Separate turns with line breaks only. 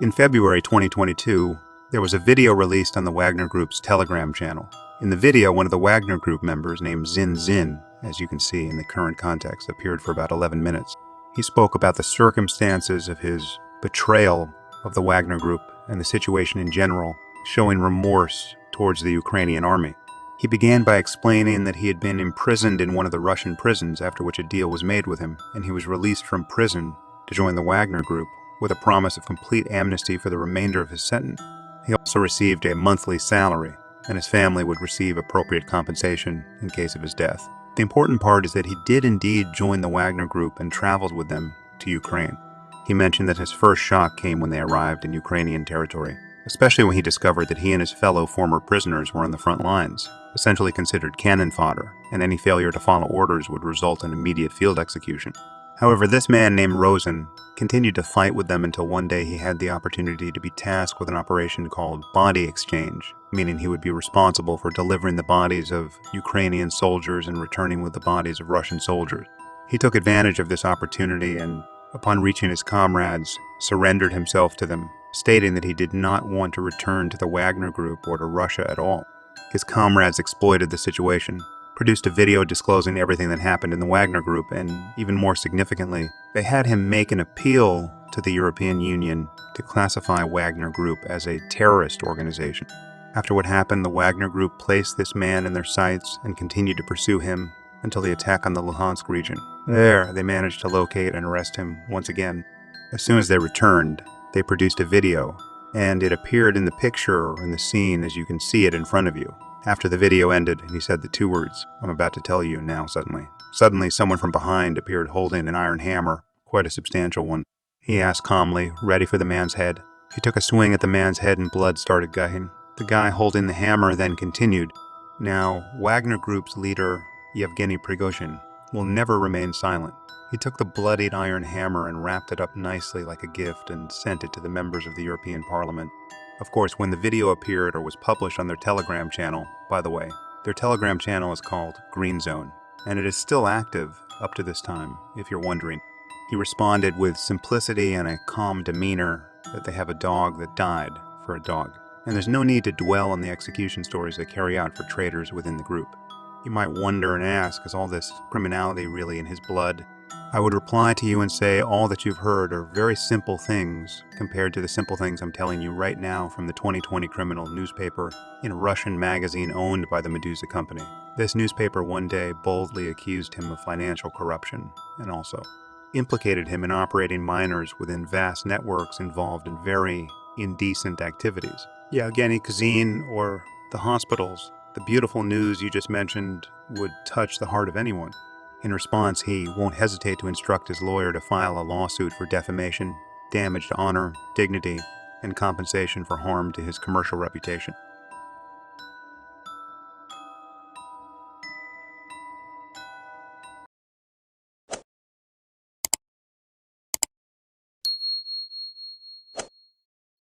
In February 2022, there was a video released on the Wagner Group's Telegram channel. In the video, one of the Wagner Group members named Zin, as you can see in the current context, appeared for about 11 minutes. He spoke about the circumstances of his betrayal of the Wagner Group and the situation in general, showing remorse towards the Ukrainian army. He began by explaining that he had been imprisoned in one of the Russian prisons, after which a deal was made with him, and he was released from prison to join the Wagner Group with a promise of complete amnesty for the remainder of his sentence. He also received a monthly salary, and his family would receive appropriate compensation in case of his death. The important part is that he did indeed join the Wagner Group and traveled with them to Ukraine. He mentioned that his first shock came when they arrived in Ukrainian territory, especially when he discovered that he and his fellow former prisoners were on the front lines, essentially considered cannon fodder, and any failure to follow orders would result in immediate field execution. However, this man named Rosen continued to fight with them until one day he had the opportunity to be tasked with an operation called body exchange, meaning he would be responsible for delivering the bodies of Ukrainian soldiers and returning with the bodies of Russian soldiers. He took advantage of this opportunity and, upon reaching his comrades, surrendered himself to them, stating that he did not want to return to the Wagner Group or to Russia at all. His comrades exploited the situation, produced a video disclosing everything that happened in the Wagner Group, and even more significantly, they had him make an appeal to the European Union to classify Wagner Group as a terrorist organization. After what happened, the Wagner Group placed this man in their sights and continued to pursue him until the attack on the Luhansk region. There, they managed to locate and arrest him once again. As soon as they returned, they produced a video, and it appeared in the picture or in the scene as you can see it in front of you. After the video ended, he said the two words, "I'm about to tell you now suddenly." Suddenly, someone from behind appeared holding an iron hammer, quite a substantial one. He asked calmly, ready for the man's head. He took a swing at the man's head and blood started gushing. The guy holding the hammer then continued, "Now, Wagner Group's leader, Yevgeny Prigozhin, will never remain silent. He took the bloodied iron hammer and wrapped it up nicely like a gift and sent it to the members of the European Parliament." Of course, when the video appeared or was published on their Telegram channel, by the way, their Telegram channel is called Green Zone, and it is still active up to this time, if you're wondering. He responded with simplicity and a calm demeanor that they have a dog that died for a dog, and there's no need to dwell on the execution stories they carry out for traitors within the group. You might wonder and ask, is all this criminality really in his blood? I would reply to you and say all that you've heard are very simple things compared to the simple things I'm telling you right now from the 2020 Criminal newspaper in a Russian magazine owned by the Medusa company. This newspaper one day boldly accused him of financial corruption and also implicated him in operating minors within vast networks involved in very indecent activities. Yevgeny Nuzhin or the hospitals, the beautiful news you just mentioned would touch the heart of anyone. In response, he won't hesitate to instruct his lawyer to file a lawsuit for defamation, damage to honor, dignity, and compensation for harm to his commercial reputation.